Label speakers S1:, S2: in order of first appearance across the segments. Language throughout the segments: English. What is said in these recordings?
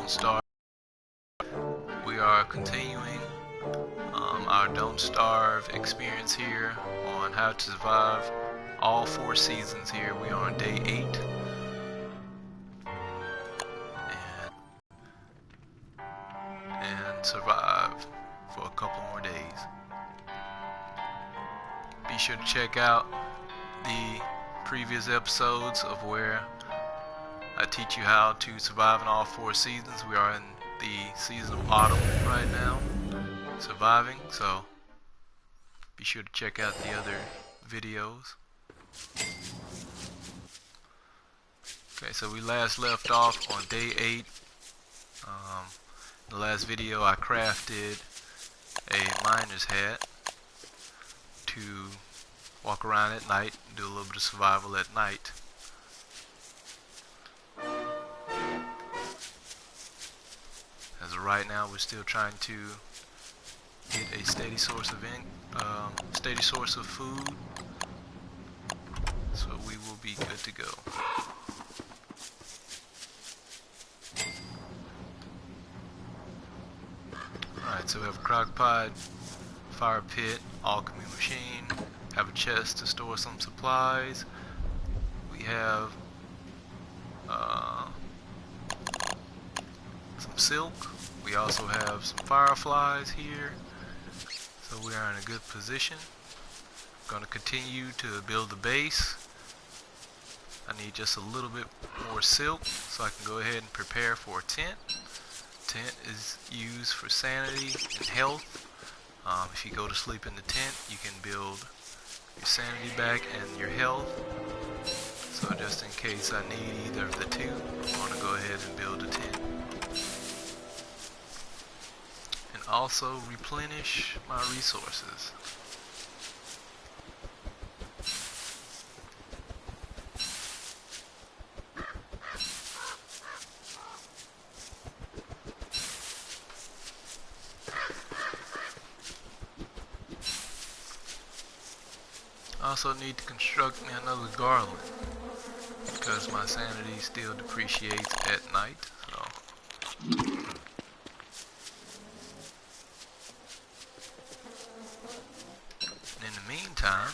S1: Don't Starve. We are continuing our Don't Starve experience here on how to survive all 4 seasons here. We are on day 8. And survive for a couple more days. Be sure to check out the previous episodes of where I teach you how to survive in all 4 seasons. We are in the season of autumn right now, surviving, so be sure to check out the other videos. Okay, so we last left off on day 8. In the last video I crafted a miner's hat to walk around at night and do a little bit of survival at night. As of right now, we're still trying to get a steady source of food, so we will be good to go. Alright, so we have a crock pot, fire pit, alchemy machine, have a chest to store some supplies. We have some silk. We also have some fireflies here, so we are in a good position. I'm going to continue to build the base. I need just a little bit more silk so I can go ahead and prepare for a tent. Tent is used for sanity and health. If you go to sleep in the tent, you can build your sanity back and your health. So just in case I need either of the two, I'm going to go ahead and build a tent. And also replenish my resources. I also need to construct me another garland because my sanity still depreciates at night. So in the meantime,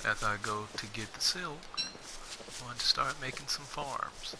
S1: after I go to get the silk, I'm going to start making some farms.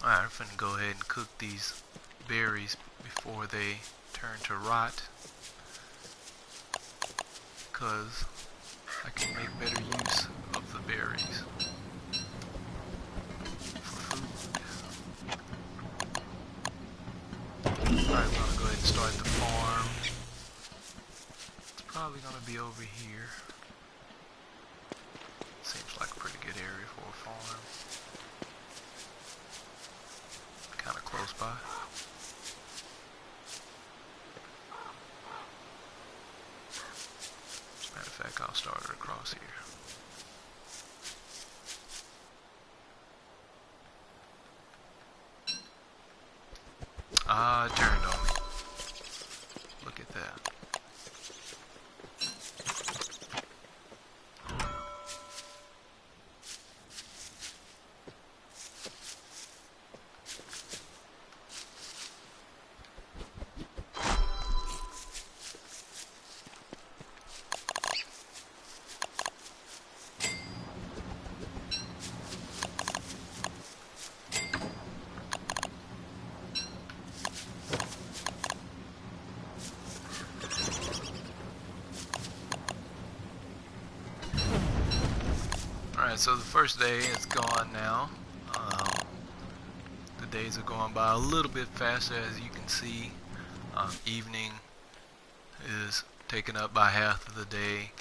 S1: Alright, I'm finna go ahead and cook these berries before they turn to rot, because I can make better use of the berries for food. Alright, I'm gonna go ahead and start the farm. It's probably gonna be over here. Seems like a pretty good area for a farm. Kind of close by. As a matter of fact, I'll start it across here. Ah, it turned on me. Look at that. Alright, so the first day is gone now. Um, the days are going by a little bit faster, as you can see. Evening is taken up by half of the day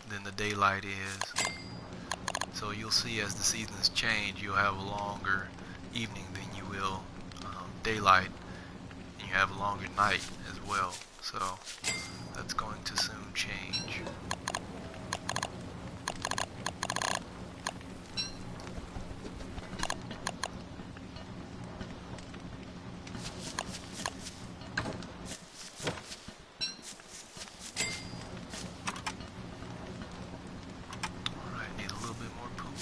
S1: than the daylight is. So you'll see as the seasons change, you'll have a longer evening than you will daylight, and you have a longer night as well. So that's going to soon change. Alright, need a little bit more poop.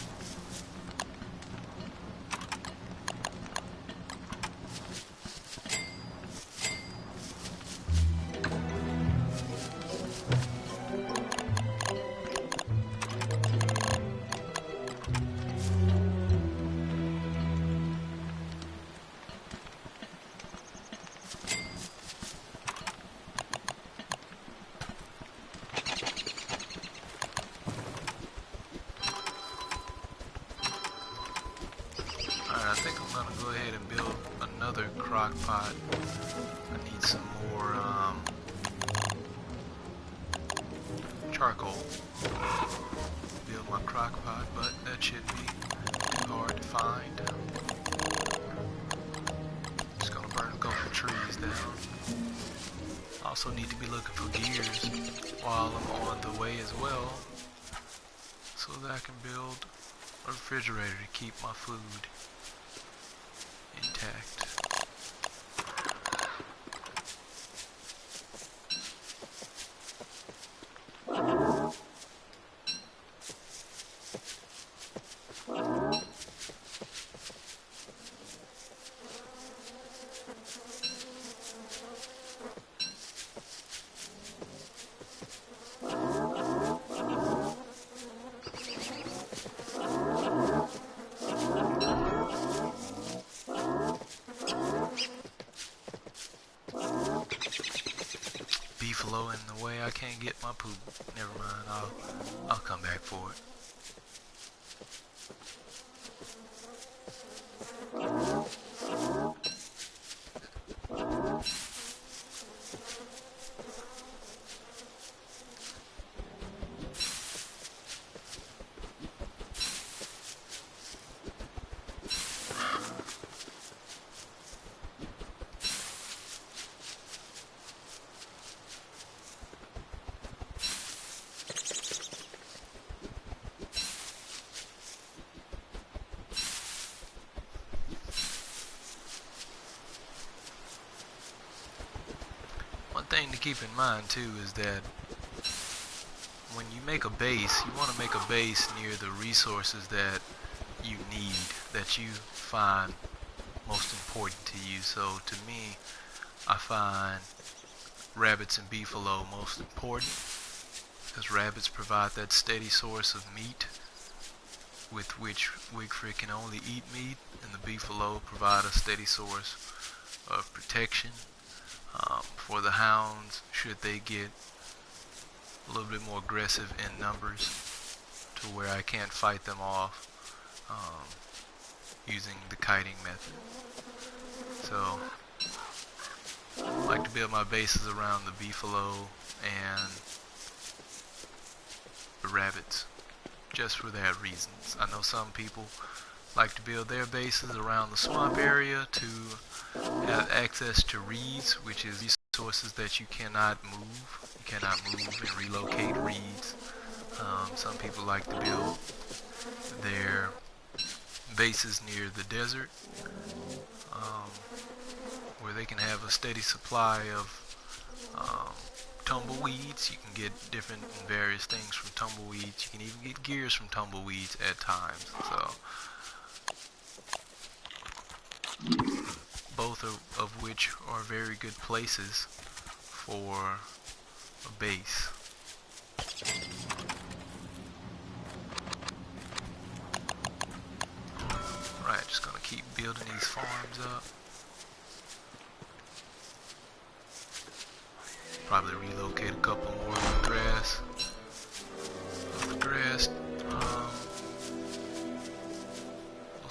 S1: Alright, I think I'm gonna go ahead and build another crock pot. I need some more charcoal. Build my crock pot, but that shouldn't be too hard to find. Just gonna burn a couple trees down. Also need to be looking for gears while I'm on the way as well, so that I can build a refrigerator to keep my food intact. Beefalo in the way, I can't get my poop. Never mind, I'll come back for it. One thing to keep in mind too is that when you make a base, you want to make a base near the resources that you need, that you find most important to you. So to me, I find rabbits and beefalo most important, because rabbits provide that steady source of meat with which Wigfrid can only eat meat, and the beefalo provide a steady source of protection for the hounds should they get a little bit more aggressive in numbers to where I can't fight them off using the kiting method. So I like to build my bases around the beefalo and the rabbits just for that reasons. I know some people like to build their bases around the swamp area to have access to reeds, which is resources that you cannot move. You cannot move and relocate reeds. Some people like to build their bases near the desert, where they can have a steady supply of tumbleweeds. You can get different and various things from tumbleweeds. You can even get gears from tumbleweeds at times. So both of which are very good places for a base. Alright, just gonna keep building these farms up. Probably relocate a couple more of the grass. We'll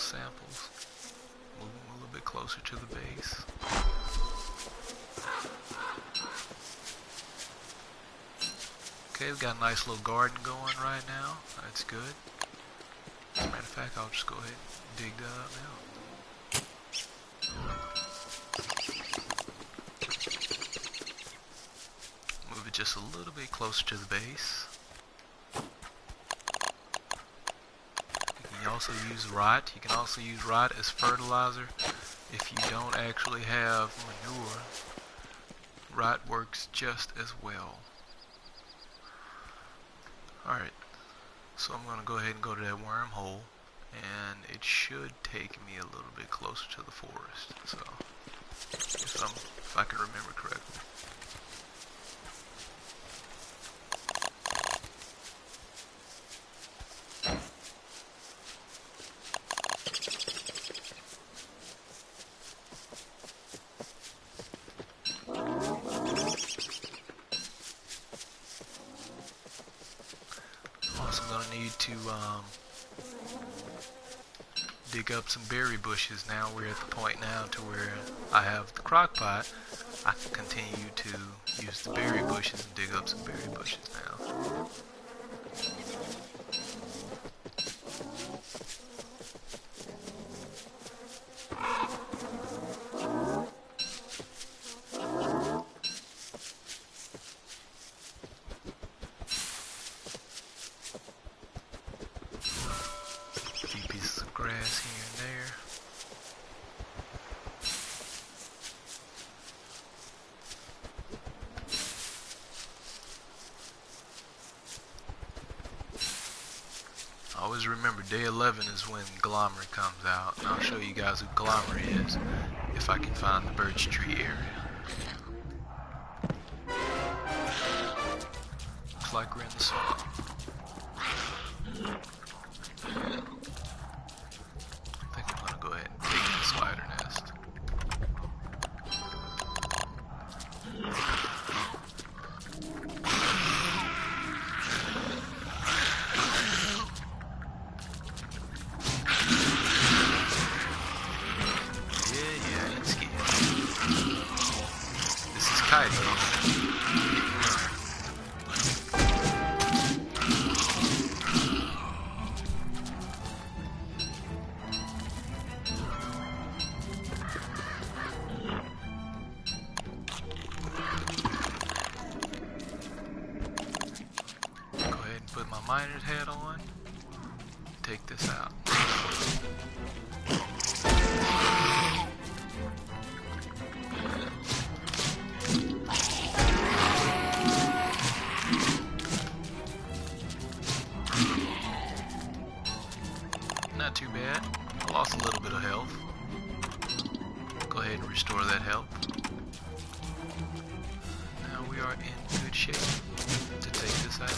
S1: we got a nice little garden going right now. That's good. As a matter of fact, I'll just go ahead and dig that up now. Move it just a little bit closer to the base. You can also use rot. You can also use rot as fertilizer if you don't actually have manure. Rot works just as well. Alright, so I'm going to go ahead and go to that wormhole, and it should take me a little bit closer to the forest, so if I can remember correctly. Need to dig up some berry bushes. Now we're at the point now to where I have the crock pot. I can continue to use the berry bushes and dig up some berry bushes now. Grass here and there. Always remember, day 11 is when Glommer comes out, and I'll show you guys who Glommer is if I can find the birch tree area. Looks like we're in the swamp. Put my miner's hat on, take this out. Not too bad. I lost a little bit of health. Go ahead and restore that health. Now we are in good shape to take this out.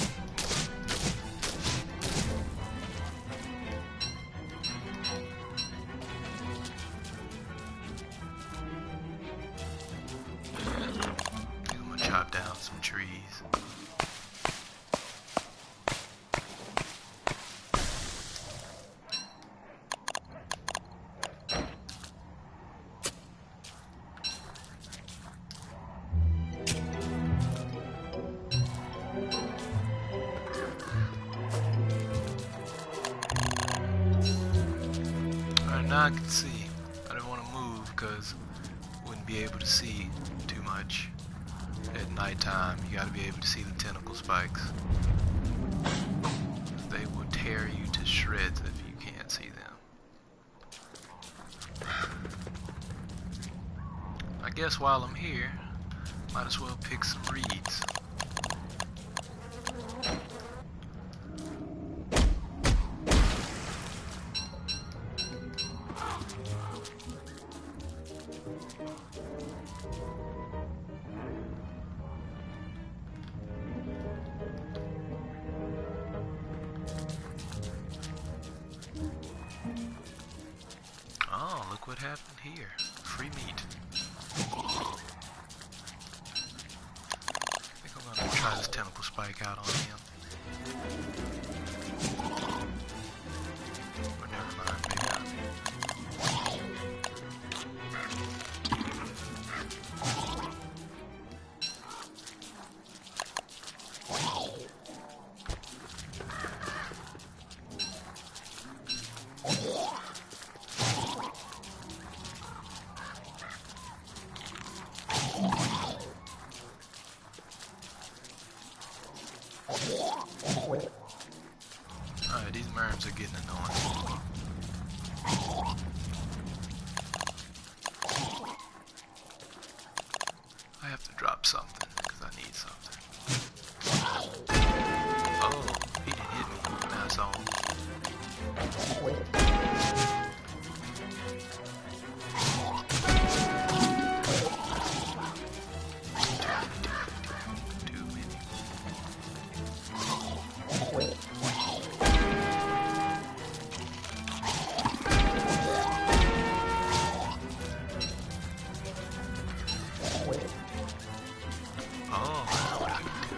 S1: Chop down some trees. Alright, now I can see. I didn't want to move because I wouldn't be able to see too much. At nighttime, you gotta be able to see the tentacle spikes. They will tear you to shreds if you can't see them. I guess while I'm here, might as well pick some reeds. Oh, look what happened here. Free meat. I think I'm gonna try this tentacle spike out on him. But never mind, maybe not. these worms are getting annoying. I have to drop something because I need something. Oh, he didn't hit me. Now it's on. Too many. Oh, I know what I can do.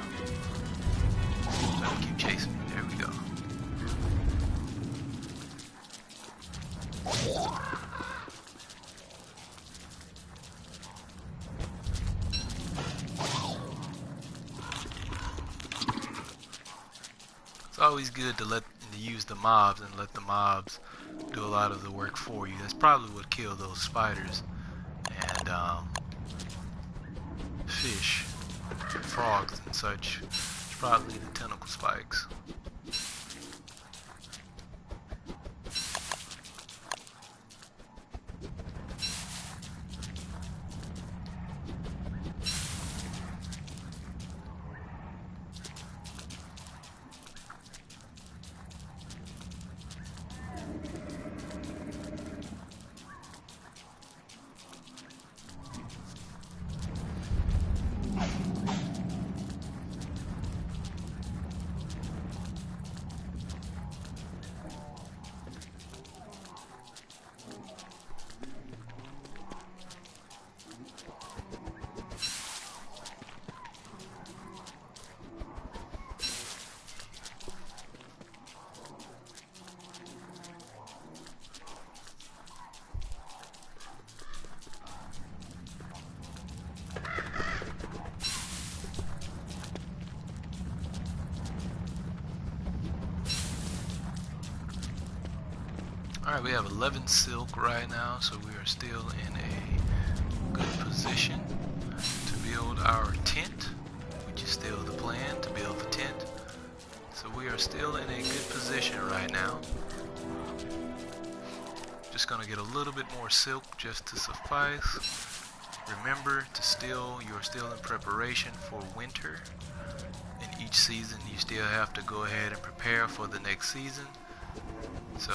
S1: Let me keep chasing me. There we go. It's always good to use the mobs and let the mobs do a lot of the work for you. That's probably what killed those spiders and fish, frogs and such. It's probably the tentacle spikes. Alright, we have 11 silk right now, so we are still in a good position to build our tent, which is still the plan, to build the tent. So we are still in a good position right now. Just gonna get a little bit more silk just to suffice. Remember to you're still in preparation for winter. In each season you still have to go ahead and prepare for the next season. So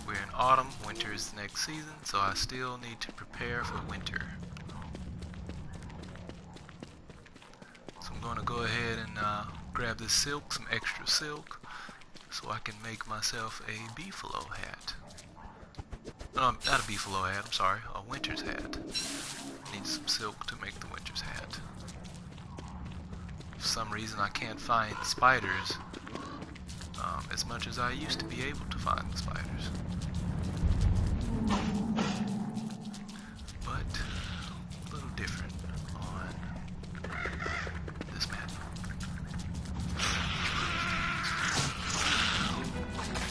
S1: we're in autumn, winter is the next season, so I still need to prepare for winter. So I'm going to go ahead and grab this silk, some extra silk, so I can make myself a beefalo hat. No, not a beefalo hat, I'm sorry, a winter's hat. I need some silk to make the winter's hat. For some reason I can't find spiders as much as I used to be able to find the spiders. But a little different on this map.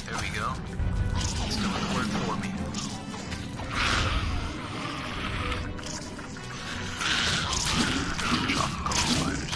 S1: There we go. It's doing the work for me. Tropical spiders.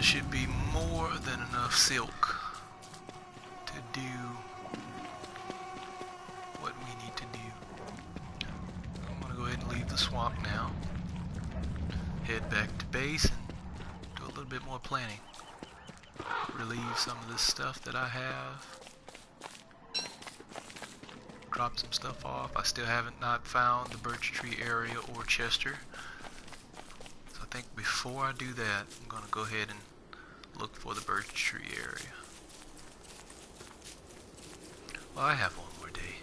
S1: Should be more than enough silk to do what we need to do. I'm gonna go ahead and leave the swamp now, head back to base and do a little bit more planning, relieve some of this stuff that I have, drop some stuff off. I still haven't not found the birch tree area or Chester, so I think before I do that I'm gonna go ahead and look for the birch tree area. Well, I have one more day.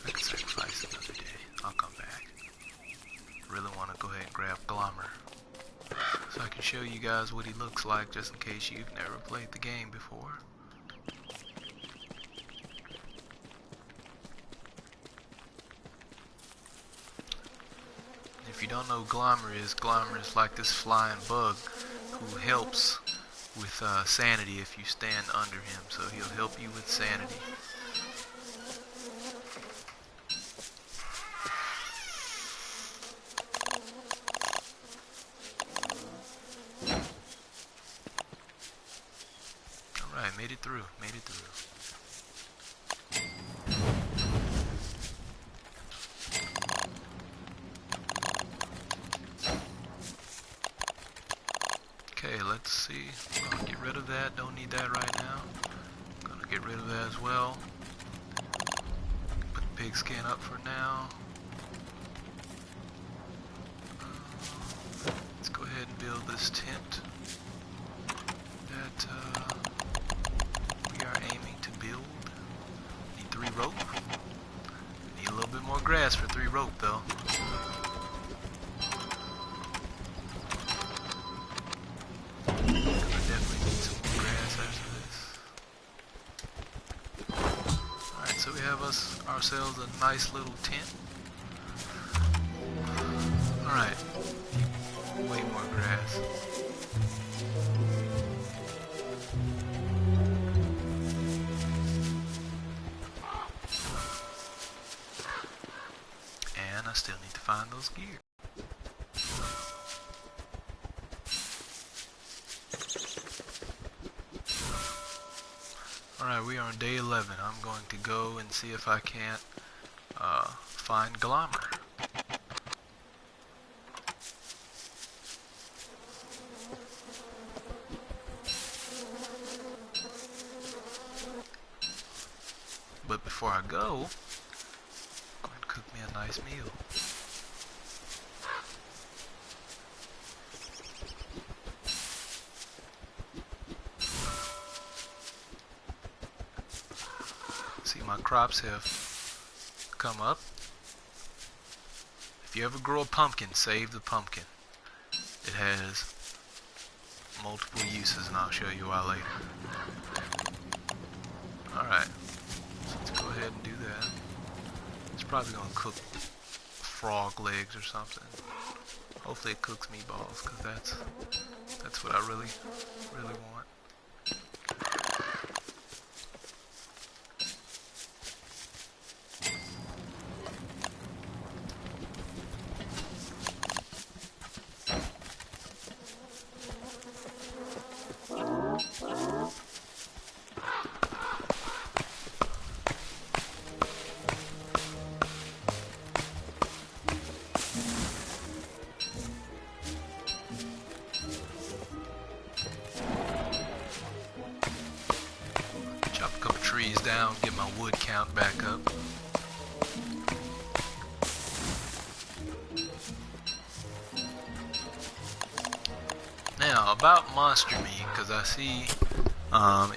S1: I can sacrifice another day. I'll come back. Really want to go ahead and grab Glommer. so I can show you guys what he looks like just in case you've never played the game before. If you don't know who Glommer is like this flying bug who helps with sanity if you stand under him, so he'll help you with sanity. Alright, made it through, made it through. Okay, let's see. I'm gonna get rid of that. Don't need that right now. Gonna get rid of that as well. Put the pigskin up for now. Let's go ahead and build this tent that we are aiming to build. Need 3 rope. Need a little bit more grass for 3 rope though. Ourselves a nice little tent. Alright. Way more grass. And I still need to find those gear. Alright, we are on day 11. I'm going to go and see if I can't find Glommer. But before I go, I'm going to cook me a nice meal. See, my crops have come up. If you ever grow a pumpkin, save the pumpkin. It has multiple uses, and I'll show you why later. Alright, so let's go ahead and do that. It's probably going to cook frog legs or something. Hopefully it cooks meatballs, because that's what I really want. Down, get my wood count back up. Now about monster meat, because I see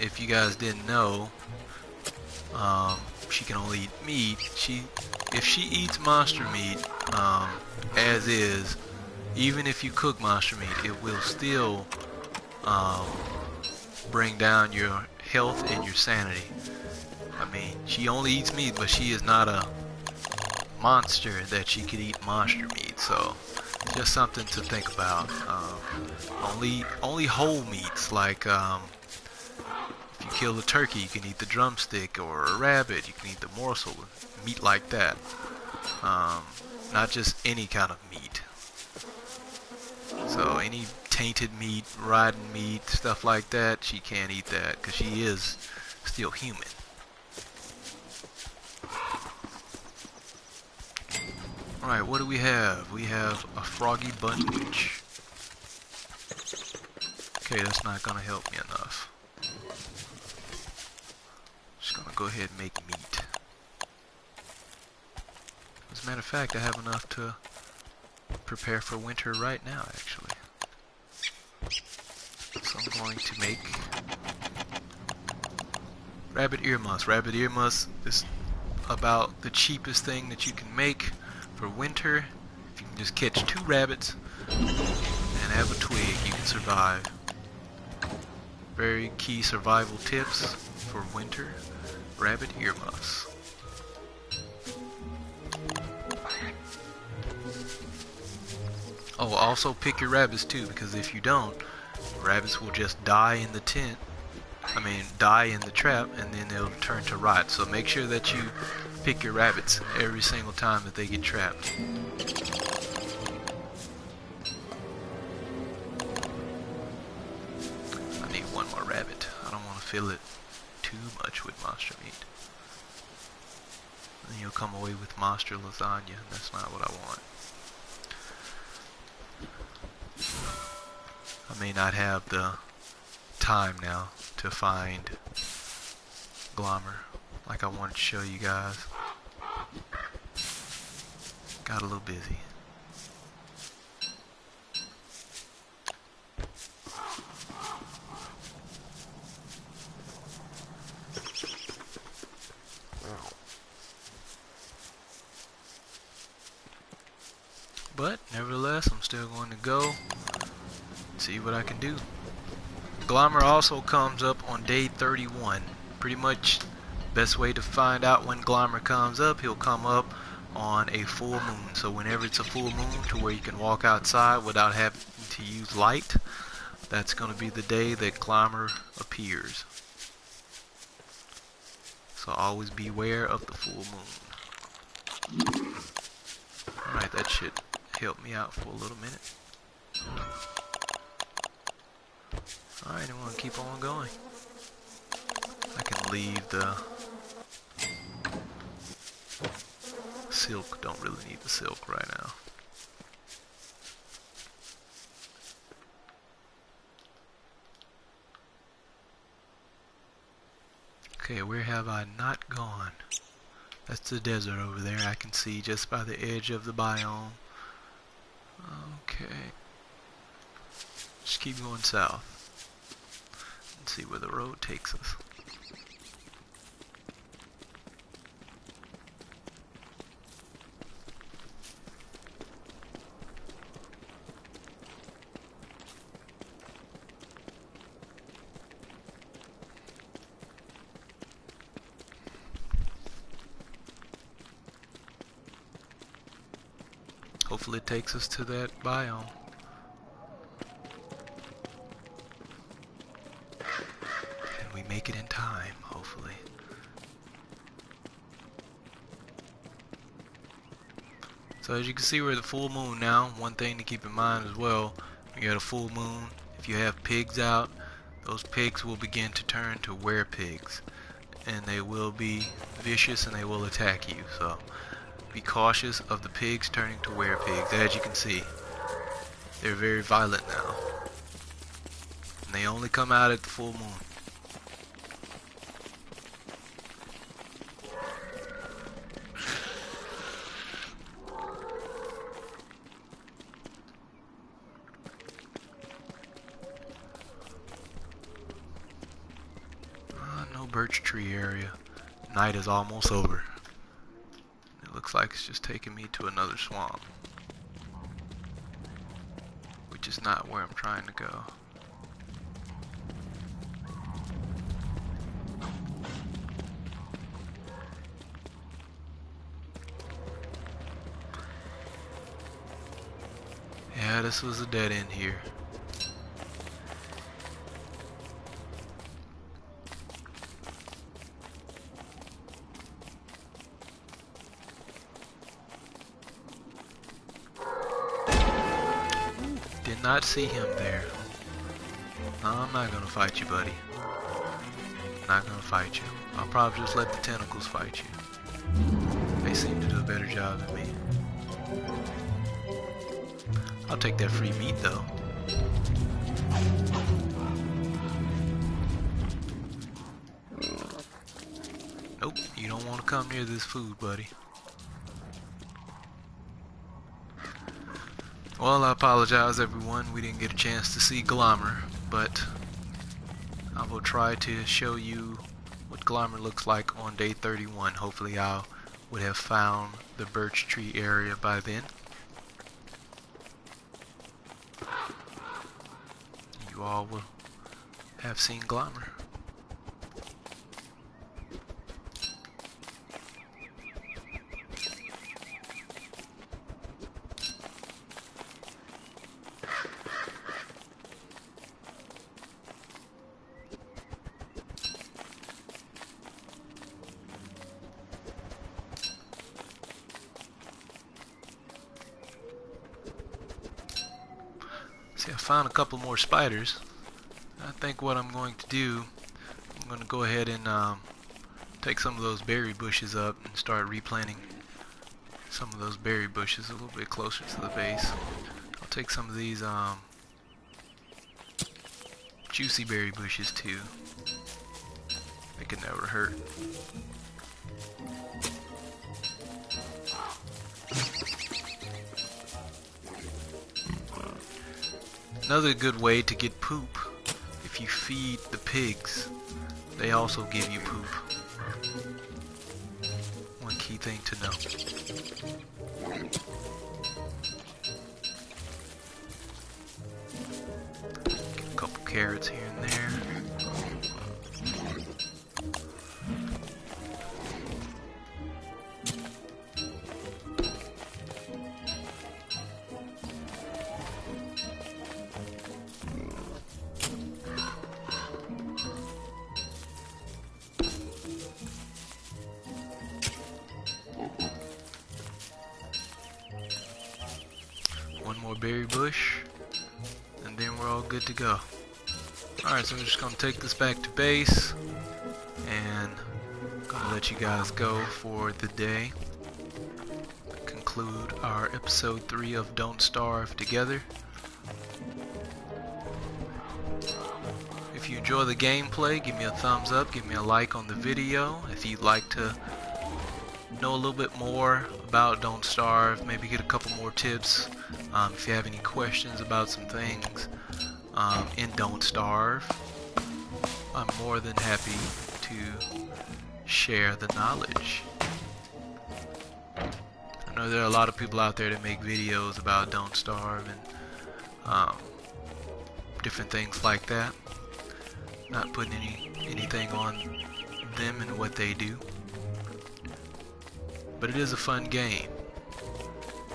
S1: if you guys didn't know, she can only eat meat. If she eats monster meat as is, even if you cook monster meat, it will still bring down your health and your sanity. I mean, she only eats meat, but she is not a monster that she could eat monster meat. So, just something to think about. Only whole meats, like if you kill a turkey, you can eat the drumstick, or a rabbit, you can eat the morsel. Meat like that. Not just any kind of meat. So, any tainted meat, rotten meat, stuff like that, she can't eat that because she is still human. Alright, what do we have? We have a froggy bunch. Okay, that's not gonna help me enough. Just gonna go ahead and make meat. As a matter of fact, I have enough to prepare for winter right now, actually. So I'm going to make rabbit ear musk. Rabbit ear musk is about the cheapest thing that you can make for winter. If you can just catch 2 rabbits and have a twig, you can survive. Very key survival tips for winter rabbit earmuffs. Oh, also pick your rabbits too, because if you don't, rabbits will just die in the tent. Die in the trap, and then they'll turn to rot. So make sure that you pick your rabbits every single time that they get trapped. I need one more rabbit. I don't want to fill it too much with monster meat. Then you'll come away with monster lasagna. That's not what I want. I may not have the time now to find Glommer like I wanted to show you guys. Got a little busy. But nevertheless, I'm still going to go see what I can do. Glommer also comes up on day 31. Pretty much best way to find out when Glommer comes up, he'll come up on a full moon. So whenever it's a full moon to where you can walk outside without having to use light, that's going to be the day that Glommer appears. So always beware of the full moon. Alright, that should help me out for a little minute. Alright, I'm going to keep on going. I can leave the silk. Don't really need the silk right now. Okay, where have I not gone? That's the desert over there. I can see just by the edge of the biome. Okay. Just keep going south. Let's see where the road takes us. Hopefully it takes us to that biome. And we make it in time, hopefully. So as you can see, we're at the full moon now. One thing to keep in mind as well, when you're at a full moon, if you have pigs out, those pigs will begin to turn to were-pigs. And they will be vicious and they will attack you. So be cautious of the pigs turning to were-pigs. As you can see, they're very violent now. And they only come out at the full moon. No birch tree area. Night is almost over. Looks like it's just taking me to another swamp, which is not where I'm trying to go. Yeah, this was a dead end here. Did not see him there. No, I'm not gonna fight you, buddy. Not gonna fight you. I'll probably just let the tentacles fight you. They seem to do a better job than me. I'll take that free meat though. Nope, you don't want to come near this food, buddy. Well, I apologize everyone, we didn't get a chance to see Glommer, but I will try to show you what Glommer looks like on day 31. Hopefully I would have found the birch tree area by then. you all will have seen Glommer. See, I found a couple more spiders. I think what I'm going to do, I'm going to go ahead and take some of those berry bushes up and start replanting some of those berry bushes a little bit closer to the base. I'll take some of these juicy berry bushes too. They can never hurt. Another good way to get poop, if you feed the pigs, they also give you poop. One key thing to know. Get a couple carrots here and there. One more berry bush, and then we're all good to go. Alright, so we're just going to take this back to base, and gonna let you guys go for the day. Conclude our episode 3 of Don't Starve together. If you enjoy the gameplay, give me a thumbs up, give me a like on the video. If you'd like to know a little bit more about Don't Starve, maybe get a couple more tips. If you have any questions about some things in Don't Starve, I'm more than happy to share the knowledge. I know there are a lot of people out there that make videos about Don't Starve and different things like that. Not putting anything on them and what they do. But it is a fun game,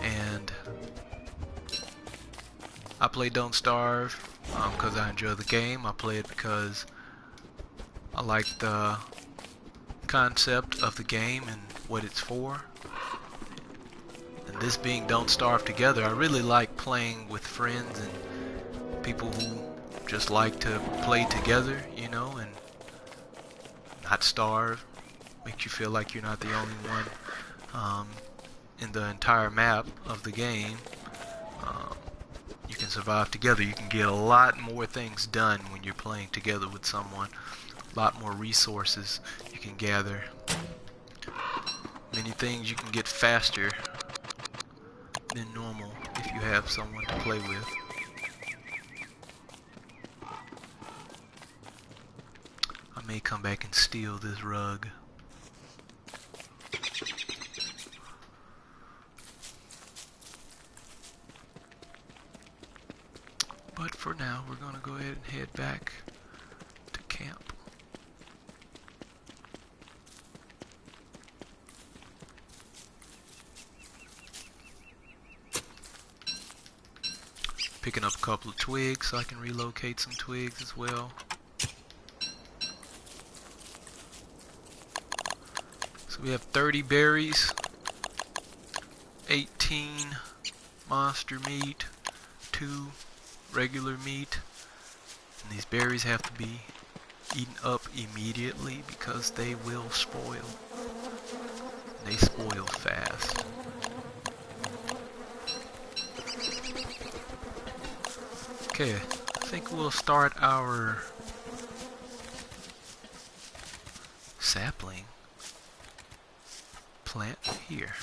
S1: and I play Don't Starve because I enjoy the game. I play it because I like the concept of the game and what it's for. And this being Don't Starve Together, I really like playing with friends and people who just like to play together, you know, and not starve. Makes you feel like you're not the only one in the entire map of the game. You can survive together. You can get a lot more things done when you're playing together with someone. A lot more resources you can gather. Many things you can get faster than normal if you have someone to play with. I may come back and steal this rug. But for now, we're going to go ahead and head back to camp. Picking up a couple of twigs so I can relocate some twigs as well. So we have 30 berries, 18 monster meat, 2 regular meat, and these berries have to be eaten up immediately because they will spoil. They spoil fast. Okay, I think we'll start our sapling plant here.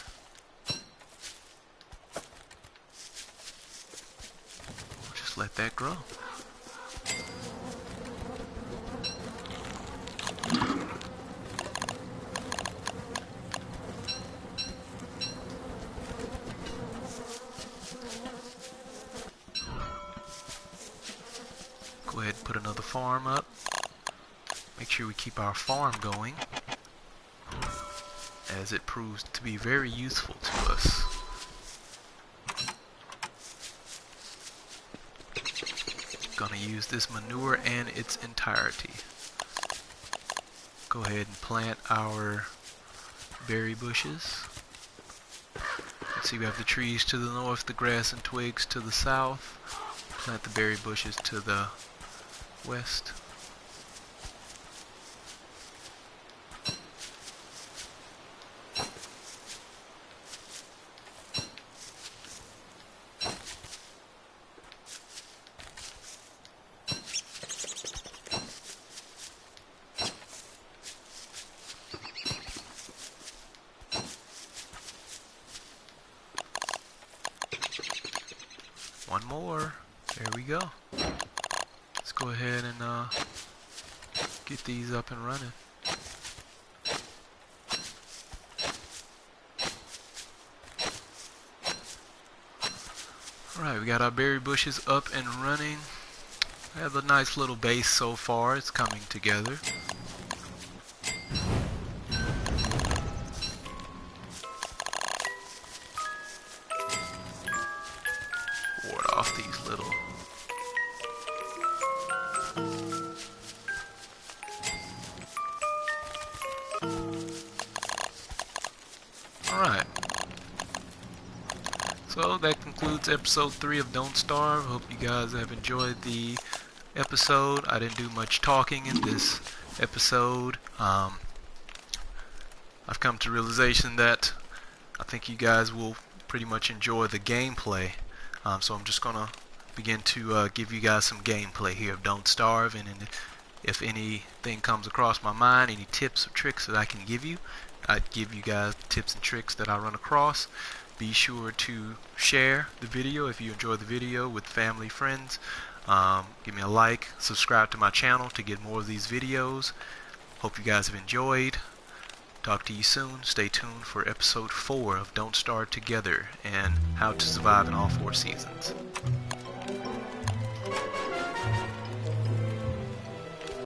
S1: Just let that grow. Go ahead and put another farm up. Make sure we keep our farm going, as it proves to be very useful to us. Gonna use this manure in its entirety. Go ahead and plant our berry bushes. Let's see, we have the trees to the north, the grass and twigs to the south. Plant the berry bushes to the west. One more. There we go. Let's go ahead and get these up and running. Alright, we got our berry bushes up and running. We have a nice little base so far. It's coming together. Ward off these little... Alright. So that concludes episode 3 of Don't Starve. Hope you guys have enjoyed the episode. I didn't do much talking in this episode. I've come to the realization that I think you guys will pretty much enjoy the gameplay. So I'm just gonna begin to give you guys some gameplay here of Don't Starve, and if anything comes across my mind, any tips or tricks that I can give you, I'd give you guys tips and tricks that I run across. Be sure to share the video if you enjoy the video with family, friends. Give me a like, subscribe to my channel to get more of these videos. Hope you guys have enjoyed. Talk to you soon. Stay tuned for episode 4 of Don't Starve Together and how to survive in all 4 seasons.